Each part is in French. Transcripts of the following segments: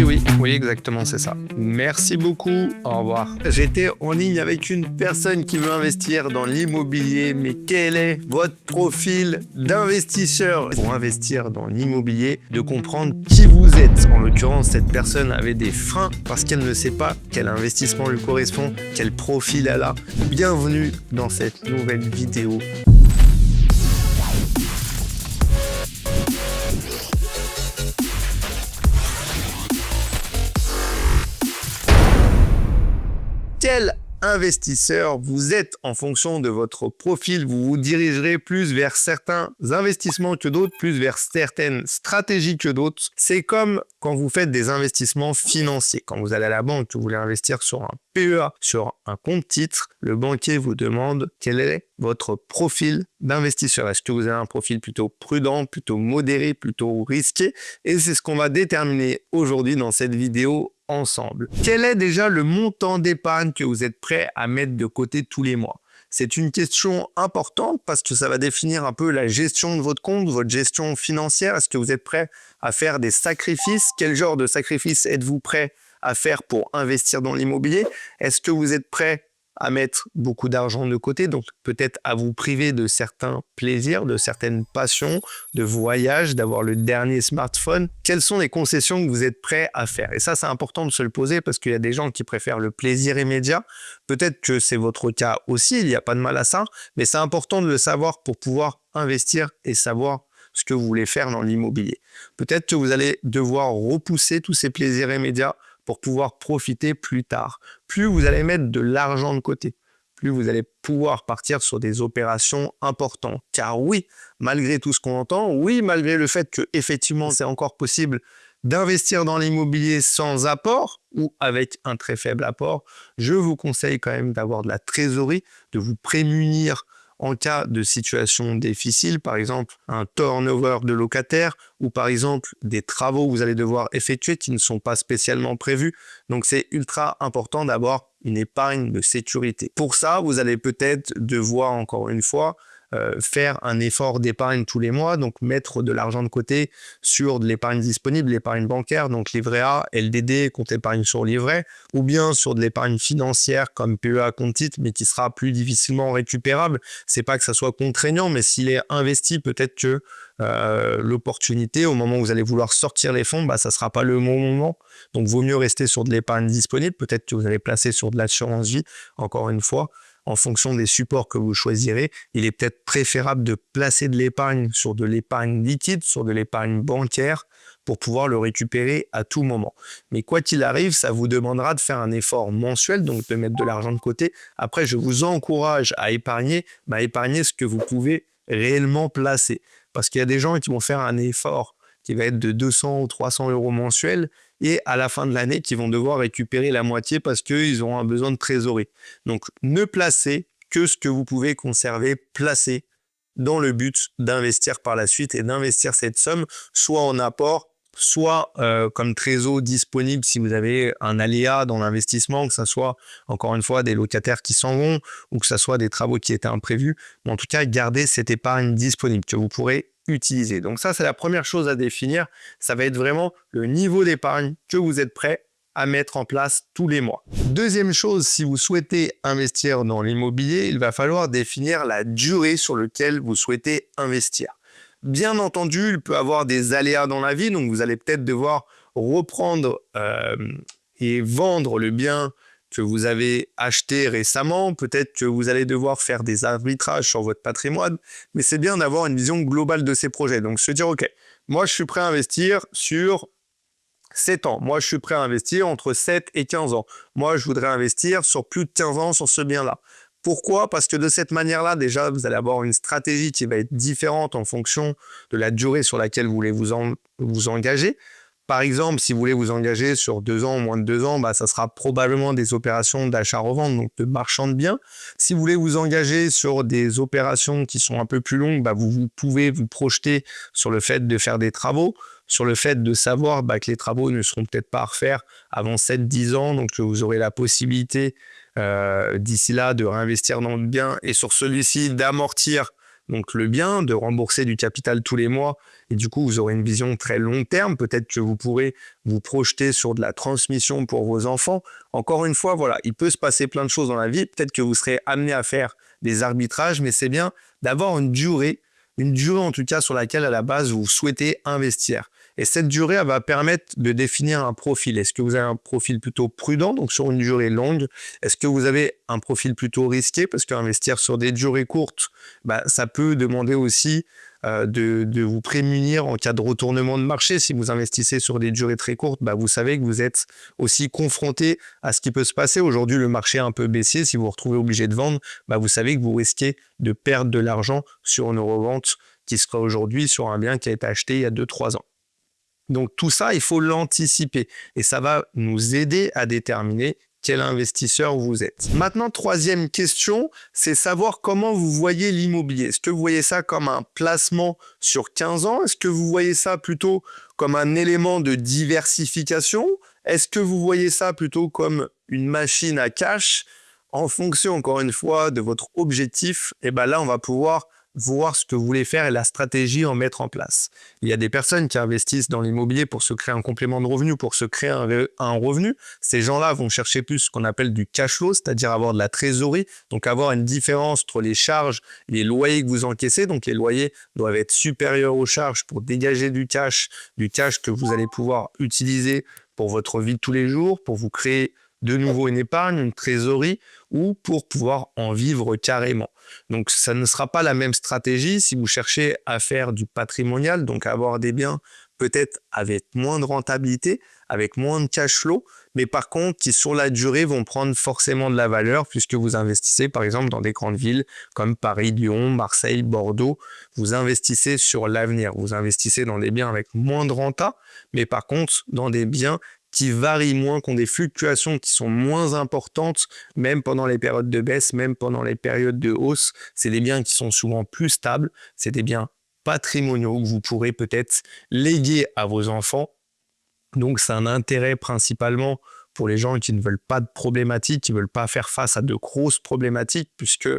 Oui, exactement, c'est ça. Merci beaucoup. Au revoir. J'étais en ligne avec une personne qui veut investir dans l'immobilier, mais quel est votre profil d'investisseur pour investir dans l'immobilier, de comprendre qui vous êtes. En l'occurrence, cette personne avait des freins parce qu'elle ne sait pas quel investissement lui correspond, quel profil elle a. Bienvenue dans cette nouvelle vidéo. Quel investisseur vous êtes en fonction de votre profil? Vous vous dirigerez plus vers certains investissements que d'autres, plus vers certaines stratégies que d'autres. C'est comme quand vous faites des investissements financiers. Quand vous allez à la banque, que vous voulez investir sur un PEA, sur un compte titre, le banquier vous demande quel est votre profil d'investisseur. Est-ce que vous avez un profil plutôt prudent, plutôt modéré, plutôt risqué? Et c'est ce qu'on va déterminer aujourd'hui dans cette vidéo ensemble. Quel est déjà le montant d'épargne que vous êtes prêt à mettre de côté tous les mois? C'est une question importante parce que ça va définir un peu la gestion de votre compte, votre gestion financière. Est-ce que vous êtes prêt à faire des sacrifices? Quel genre de sacrifices êtes-vous prêt à faire pour investir dans l'immobilier? Est-ce que vous êtes prêt à mettre beaucoup d'argent de côté, donc peut-être à vous priver de certains plaisirs, de certaines passions, de voyages, d'avoir le dernier smartphone? Quelles sont les concessions que vous êtes prêt à faire? Et ça, c'est important de se le poser parce qu'il y a des gens qui préfèrent le plaisir immédiat. Peut-être que c'est votre cas aussi, il n'y a pas de mal à ça, mais c'est important de le savoir pour pouvoir investir et savoir ce que vous voulez faire dans l'immobilier. Peut-être que vous allez devoir repousser tous ces plaisirs immédiats pour pouvoir profiter plus tard. Plus vous allez mettre de l'argent de côté, plus vous allez pouvoir partir sur des opérations importantes. Car oui, malgré tout ce qu'on entend, oui, malgré le fait que effectivement c'est encore possible d'investir dans l'immobilier sans apport ou avec un très faible apport, je vous conseille quand même d'avoir de la trésorerie, de vous prémunir en cas de situation difficile, par exemple un turnover de locataires ou par exemple des travaux que vous allez devoir effectuer qui ne sont pas spécialement prévus. Donc c'est ultra important d'avoir une épargne de sécurité. Pour ça, vous allez peut-être devoir encore une fois faire un effort d'épargne tous les mois, donc mettre de l'argent de côté sur de l'épargne disponible, l'épargne bancaire, donc livret A, LDD, compte épargne sur livret, ou bien sur de l'épargne financière comme PEA, compte titre, mais qui sera plus difficilement récupérable. C'est pas que ça soit contraignant, mais s'il est investi, peut-être que l'opportunité, au moment où vous allez vouloir sortir les fonds, ça sera pas le bon moment. Donc, vaut mieux rester sur de l'épargne disponible. Peut-être que vous allez placer sur de l'assurance vie, encore une fois. En fonction des supports que vous choisirez, il est peut-être préférable de placer de l'épargne sur de l'épargne liquide, sur de l'épargne bancaire, pour pouvoir le récupérer à tout moment. Mais quoi qu'il arrive, ça vous demandera de faire un effort mensuel, donc de mettre de l'argent de côté. Après, je vous encourage à épargner, épargner ce que vous pouvez réellement placer. Parce qu'il y a des gens qui vont faire un effort qui va être de 200 ou 300 euros mensuels et à la fin de l'année qui vont devoir récupérer la moitié parce qu'ils auront un besoin de trésorerie. Donc ne placez que ce que vous pouvez conserver, placer dans le but d'investir par la suite et d'investir cette somme soit en apport, soit comme trésor disponible si vous avez un aléa dans l'investissement, que ce soit encore une fois des locataires qui s'en vont ou que ce soit des travaux qui étaient imprévus. Mais en tout cas, gardez cette épargne disponible que vous pourrez utiliser. Donc ça, c'est la première chose à définir. Ça va être vraiment le niveau d'épargne que vous êtes prêt à mettre en place tous les mois. Deuxième chose, si vous souhaitez investir dans l'immobilier, il va falloir définir la durée sur laquelle vous souhaitez investir. Bien entendu, il peut y avoir des aléas dans la vie, donc vous allez peut-être devoir reprendre et vendre le bien que vous avez acheté récemment. Peut-être que vous allez devoir faire des arbitrages sur votre patrimoine, mais c'est bien d'avoir une vision globale de ces projets. Donc se dire, ok, moi je suis prêt à investir sur 7 ans. Moi, je suis prêt à investir entre 7 et 15 ans. Moi, je voudrais investir sur plus de 15 ans sur ce bien-là. Pourquoi? Parce que de cette manière-là, déjà, vous allez avoir une stratégie qui va être différente en fonction de la durée sur laquelle vous voulez vous engager. Par exemple, si vous voulez vous engager sur 2 ans, moins de 2 ans, ça sera probablement des opérations d'achat-revente, donc de marchand de biens. Si vous voulez vous engager sur des opérations qui sont un peu plus longues, vous pouvez vous projeter sur le fait de faire des travaux, sur le fait de savoir que les travaux ne seront peut-être pas à refaire avant 7-10 ans, donc vous aurez la possibilité d'ici là de réinvestir dans le bien et sur celui-ci d'amortir donc le bien, de rembourser du capital tous les mois. Et du coup, vous aurez une vision très long terme. Peut-être que vous pourrez vous projeter sur de la transmission pour vos enfants. Encore une fois, voilà, il peut se passer plein de choses dans la vie. Peut-être que vous serez amené à faire des arbitrages, mais c'est bien d'avoir une durée en tout cas sur laquelle à la base vous souhaitez investir. Et cette durée, elle va permettre de définir un profil. Est-ce que vous avez un profil plutôt prudent, donc sur une durée longue? Est-ce que vous avez un profil plutôt risqué? Parce qu'investir sur des durées courtes, ça peut demander aussi de vous prémunir en cas de retournement de marché. Si vous investissez sur des durées très courtes, vous savez que vous êtes aussi confronté à ce qui peut se passer. Aujourd'hui, le marché est un peu baissier. Si vous vous retrouvez obligé de vendre, vous savez que vous risquez de perdre de l'argent sur une revente qui sera aujourd'hui sur un bien qui a été acheté il y a 2-3 ans. Donc tout ça, il faut l'anticiper et ça va nous aider à déterminer quel investisseur vous êtes. Maintenant, troisième question, c'est savoir comment vous voyez l'immobilier. Est-ce que vous voyez ça comme un placement sur 15 ans? Est-ce que vous voyez ça plutôt comme un élément de diversification? Est-ce que vous voyez ça plutôt comme une machine à cash? En fonction, encore une fois, de votre objectif, et là, on va pouvoir voir ce que vous voulez faire et la stratégie en mettre en place. Il y a des personnes qui investissent dans l'immobilier pour se créer un complément de revenu, pour se créer un revenu. Ces gens-là vont chercher plus ce qu'on appelle du cash flow, c'est-à-dire avoir de la trésorerie, donc avoir une différence entre les charges et les loyers que vous encaissez. Donc les loyers doivent être supérieurs aux charges pour dégager du cash que vous allez pouvoir utiliser pour votre vie de tous les jours, pour vous créer de nouveau une épargne, une trésorerie, ou pour pouvoir en vivre carrément. Donc ça ne sera pas la même stratégie si vous cherchez à faire du patrimonial, donc à avoir des biens peut-être avec moins de rentabilité, avec moins de cash flow, mais par contre qui sur la durée vont prendre forcément de la valeur puisque vous investissez par exemple dans des grandes villes comme Paris, Lyon, Marseille, Bordeaux. Vous investissez sur l'avenir, vous investissez dans des biens avec moins de renta, mais par contre dans des biens qui varient moins, qui ont des fluctuations qui sont moins importantes, même pendant les périodes de baisse, même pendant les périodes de hausse. C'est des biens qui sont souvent plus stables, c'est des biens patrimoniaux que vous pourrez peut-être léguer à vos enfants. Donc c'est un intérêt principalement pour les gens qui ne veulent pas de problématiques, qui ne veulent pas faire face à de grosses problématiques, puisque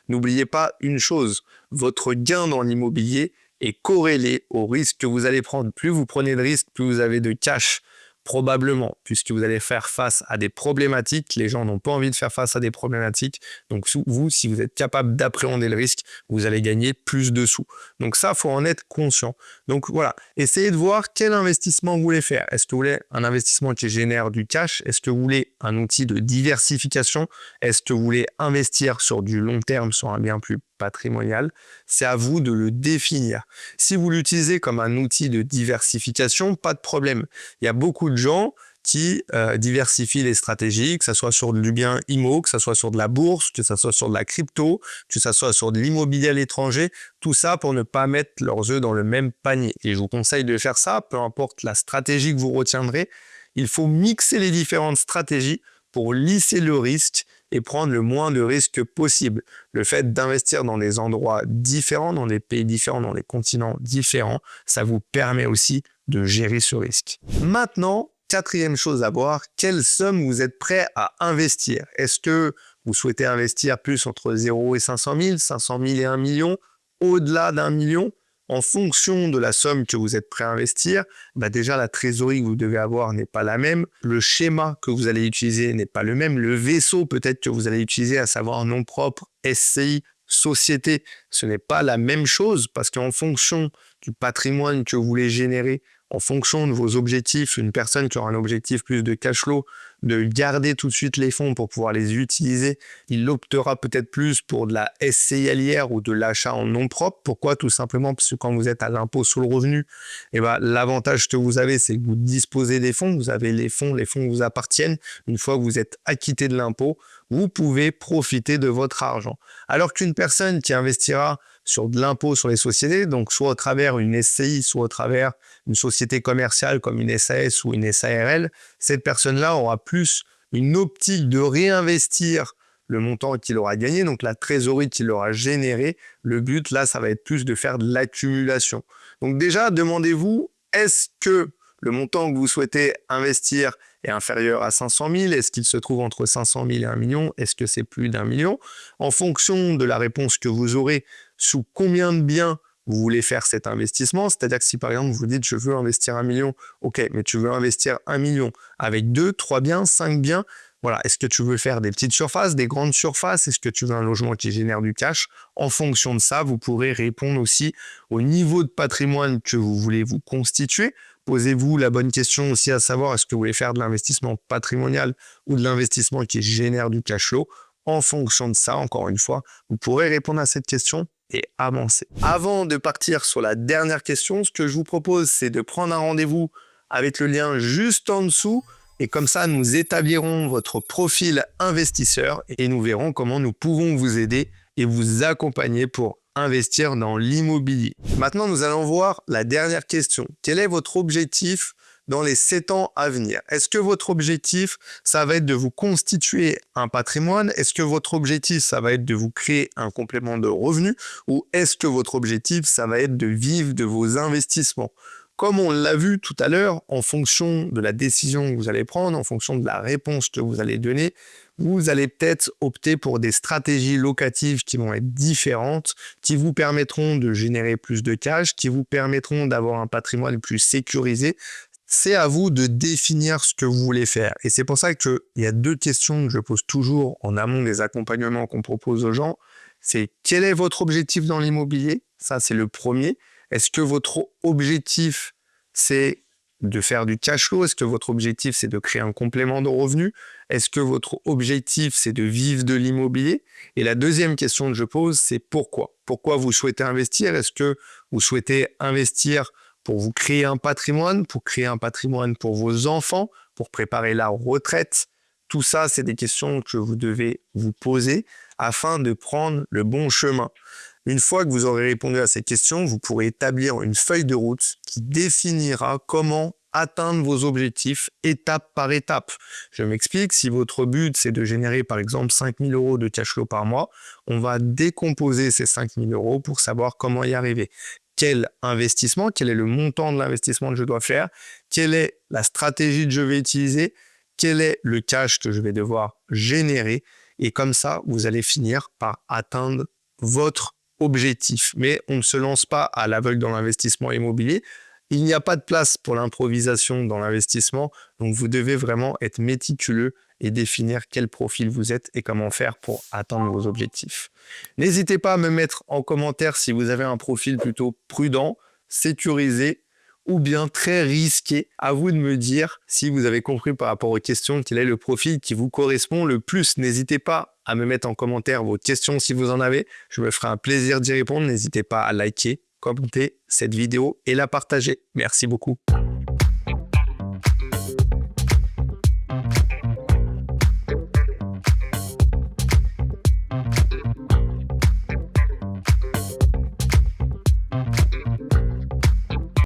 n'oubliez pas une chose, votre gain dans l'immobilier est corrélé au risque que vous allez prendre. Plus vous prenez de risques, plus vous avez de cash. Probablement, puisque vous allez faire face à des problématiques. Les gens n'ont pas envie de faire face à des problématiques. Donc vous, si vous êtes capable d'appréhender le risque, vous allez gagner plus de sous. Donc ça, il faut en être conscient. Donc voilà, essayez de voir quel investissement vous voulez faire. Est-ce que vous voulez un investissement qui génère du cash? Est-ce que vous voulez un outil de diversification? Est-ce que vous voulez investir sur du long terme, sur un bien plus patrimonial? C'est à vous de le définir. Si vous l'utilisez comme un outil de diversification, pas de problème. Il y a beaucoup de gens qui diversifient les stratégies, que ce soit sur du bien IMO, que ce soit sur de la bourse, que ce soit sur de la crypto, que ce soit sur de l'immobilier à l'étranger, tout ça pour ne pas mettre leurs œufs dans le même panier. Et je vous conseille de faire ça, peu importe la stratégie que vous retiendrez, il faut mixer les différentes stratégies pour lisser le risque et prendre le moins de risques possible. Le fait d'investir dans des endroits différents, dans des pays différents, dans des continents différents, ça vous permet aussi de gérer ce risque. Maintenant, quatrième chose à voir, quelle somme vous êtes prêt à investir? Est-ce que vous souhaitez investir plus entre 0 et 500 000, 500 000 et 1 million, au-delà d'1 million? En fonction de la somme que vous êtes prêt à investir, déjà la trésorerie que vous devez avoir n'est pas la même, le schéma que vous allez utiliser n'est pas le même, le vaisseau peut-être que vous allez utiliser, à savoir nom propre, SCI, société, ce n'est pas la même chose parce qu'en fonction du patrimoine que vous voulez générer, en fonction de vos objectifs, une personne qui aura un objectif plus de cash flow, de garder tout de suite les fonds pour pouvoir les utiliser, il optera peut-être plus pour de la SCI allière ou de l'achat en nom propre. Pourquoi? Tout simplement parce que quand vous êtes à l'impôt sur le revenu, l'avantage que vous avez, c'est que vous disposez des fonds, vous avez les fonds vous appartiennent. Une fois que vous êtes acquitté de l'impôt, vous pouvez profiter de votre argent. Alors qu'une personne qui investira sur de l'impôt sur les sociétés, donc soit au travers une SCI, soit au travers une société commerciale comme une SAS ou une SARL, cette personne-là aura plus une optique de réinvestir le montant qu'il aura gagné, donc la trésorerie qu'il aura générée. Le but, là, ça va être plus de faire de l'accumulation. Donc déjà, demandez-vous, est-ce que le montant que vous souhaitez investir est inférieur à 500 000? Est-ce qu'il se trouve entre 500 000 et 1 million? Est-ce que c'est plus d'1 million? En fonction de la réponse que vous aurez, sous combien de biens vous voulez faire cet investissement. C'est-à-dire que si par exemple vous dites je veux investir 1 million, ok, mais tu veux investir 1 million avec 2, 3 biens, 5 biens, voilà. Est-ce que tu veux faire des petites surfaces, des grandes surfaces? Est-ce que tu veux un logement qui génère du cash? En fonction de ça, vous pourrez répondre aussi au niveau de patrimoine que vous voulez vous constituer. Posez-vous la bonne question aussi à savoir, est-ce que vous voulez faire de l'investissement patrimonial ou de l'investissement qui génère du cash flow? En fonction de ça, encore une fois, vous pourrez répondre à cette question et avancer. Avant de partir sur la dernière question, ce que je vous propose, c'est de prendre un rendez-vous avec le lien juste en dessous. Et comme ça, nous établirons votre profil investisseur et nous verrons comment nous pouvons vous aider et vous accompagner pour investir dans l'immobilier. Maintenant, nous allons voir la dernière question. Quel est votre objectif dans les 7 ans à venir? Est-ce que votre objectif, ça va être de vous constituer un patrimoine? Est-ce que votre objectif, ça va être de vous créer un complément de revenus? Ou est-ce que votre objectif, ça va être de vivre de vos investissements? Comme on l'a vu tout à l'heure, en fonction de la décision que vous allez prendre, en fonction de la réponse que vous allez donner, vous allez peut-être opter pour des stratégies locatives qui vont être différentes, qui vous permettront de générer plus de cash, qui vous permettront d'avoir un patrimoine plus sécurisé. C'est à vous de définir ce que vous voulez faire. Et c'est pour ça qu'il y a 2 questions que je pose toujours en amont des accompagnements qu'on propose aux gens. C'est quel est votre objectif dans l'immobilier? Ça, c'est le premier. Est-ce que votre objectif, c'est de faire du cash flow? Est-ce que votre objectif, c'est de créer un complément de revenus? Est-ce que votre objectif, c'est de vivre de l'immobilier? Et la deuxième question que je pose, c'est pourquoi? Pourquoi vous souhaitez investir? Est-ce que vous souhaitez investir pour vous créer un patrimoine, pour créer un patrimoine pour vos enfants, pour préparer la retraite? Tout ça, c'est des questions que vous devez vous poser afin de prendre le bon chemin. Une fois que vous aurez répondu à ces questions, vous pourrez établir une feuille de route qui définira comment atteindre vos objectifs étape par étape. Je m'explique, si votre but c'est de générer par exemple 5 000 € de cash flow par mois, on va décomposer ces 5 000 € pour savoir comment y arriver. Quel investissement, quel est le montant de l'investissement que je dois faire, quelle est la stratégie que je vais utiliser, quel est le cash que je vais devoir générer, et comme ça, vous allez finir par atteindre votre objectif. Mais on ne se lance pas à l'aveugle dans l'investissement immobilier. Il n'y a pas de place pour l'improvisation dans l'investissement, donc vous devez vraiment être méticuleux et définir quel profil vous êtes et comment faire pour atteindre vos objectifs. N'hésitez pas à me mettre en commentaire si vous avez un profil plutôt prudent, sécurisé ou bien très risqué. À vous de me dire si vous avez compris par rapport aux questions quel est le profil qui vous correspond le plus. N'hésitez pas à me mettre en commentaire vos questions si vous en avez. Je me ferai un plaisir d'y répondre. N'hésitez pas à liker, commenter cette vidéo et la partager. Merci beaucoup.